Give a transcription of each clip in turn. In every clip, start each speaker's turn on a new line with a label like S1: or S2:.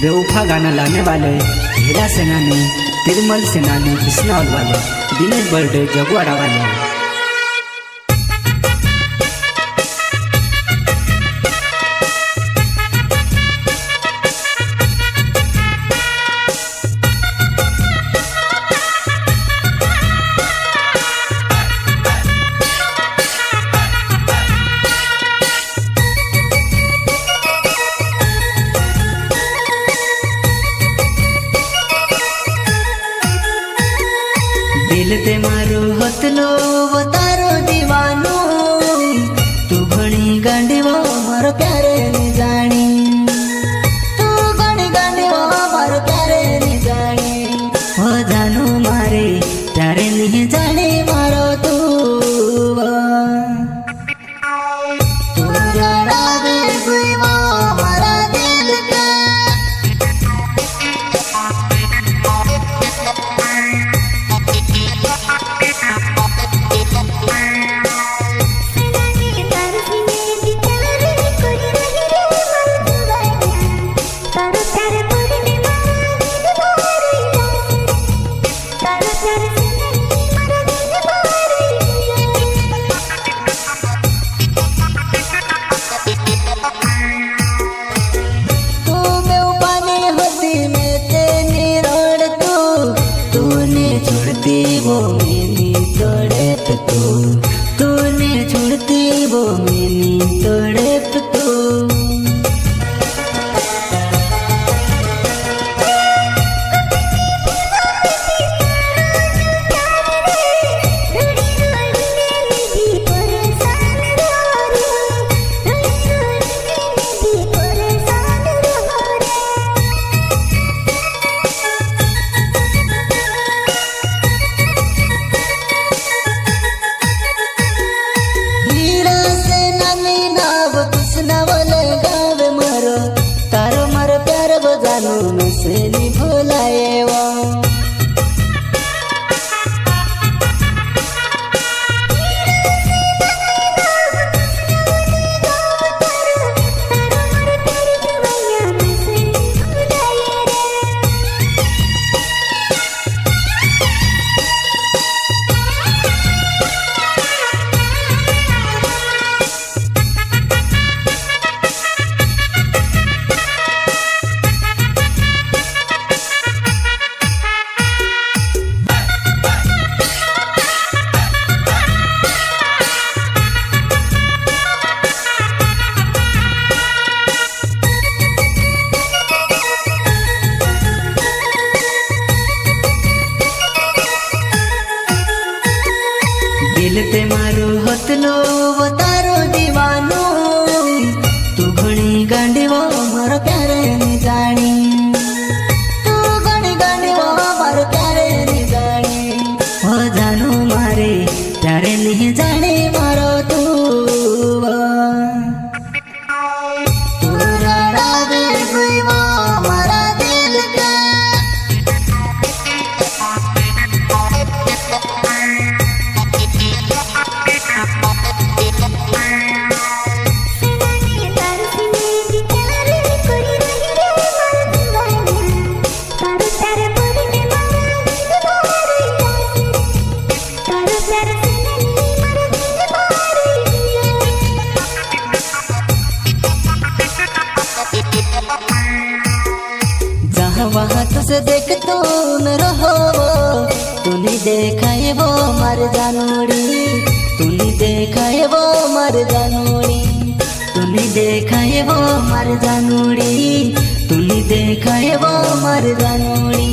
S1: बेवफा गाना लाने वाले हीरा सेनानी, तिरमल सेनानी, बिस्नौर वाले, दिनेश बर्डे जगुआड़ा वाले। दिल ते मारो हतलो वो तारो दीवानो, तू घणी गांडी वो मारो प्यारे नी जानी, तू घणी गांडी वो मारो प्यारे नी जानी, हो जानू मारे प्यारे नी जानी मारो तू जाना दे कोई वो हमारा दिल का। वो मैंने तोड़े पे तूने छोड़ती वो मैंने तोड़े पे नहीं भुलाए वो दिल ते मारो हतलो वो तारो दीवानो, तू घणी गांडी वो मारो प्यारे नी जानी, तू घणी गांडी वो मारो प्यारे नी जानी, हो जानू मारे प्यारे नी जानी मारो तू राड़ा दे कोई वो हमारा दिल का। जहाँ वहाँ तुझे देख तो न रहो, तूने देखा है वो मर जानूड़ी, तूने देखा है वो मर जानूड़ी, तूने देखा है वो मर जानूड़ी, तूने देखा है वो मर जानूड़ी।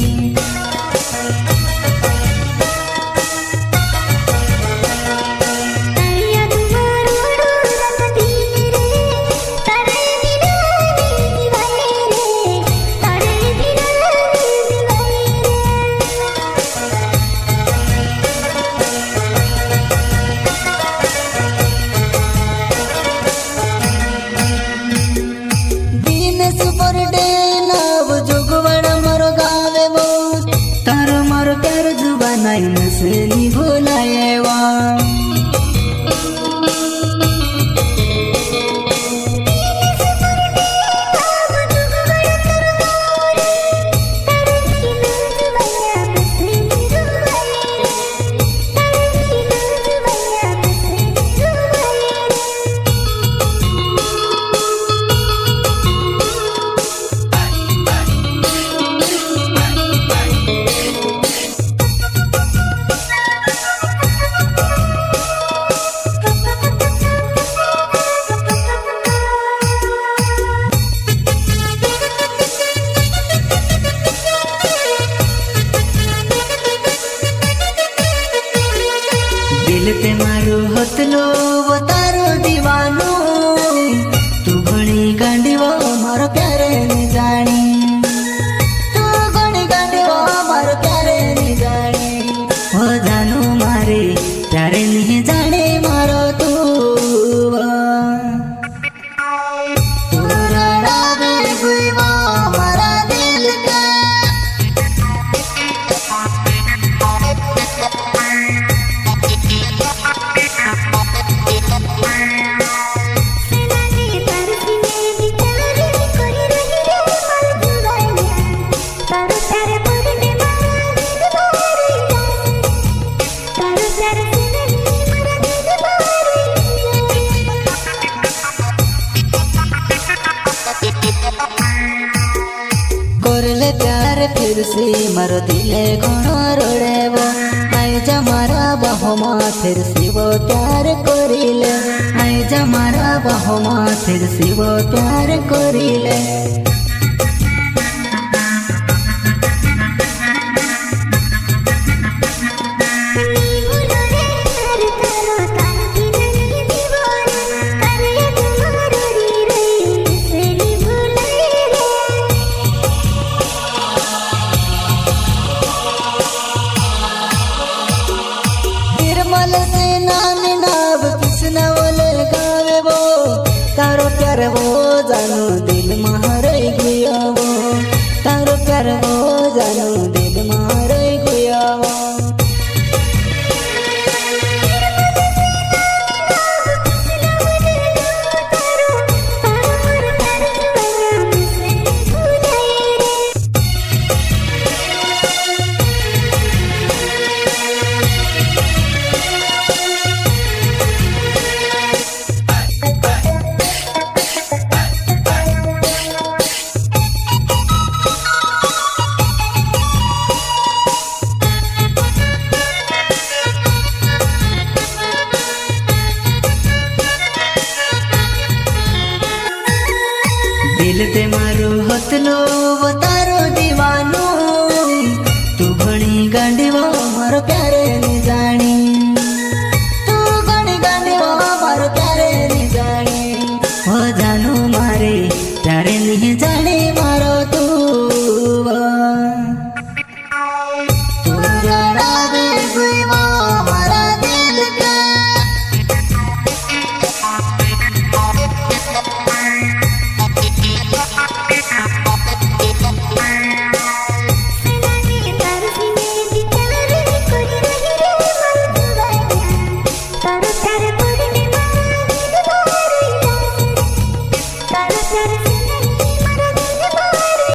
S1: सुपर डे नाव जोगवाड़ा मारो गा फिर से मारो दिले घणो रोड़ेवो आई जा मारा बाहोमा फिर से वो प्यार करिले आई जा मारा बाहोमा फिर से वो प्यार करिले निर्मल से नाम नाव कृष्ण बोले गावे वो तारो प्यार वो जानू दिल मारे गुया वो तारो प्यार वो जानू दिल मारे गुया वो दिल ते मारो हतलो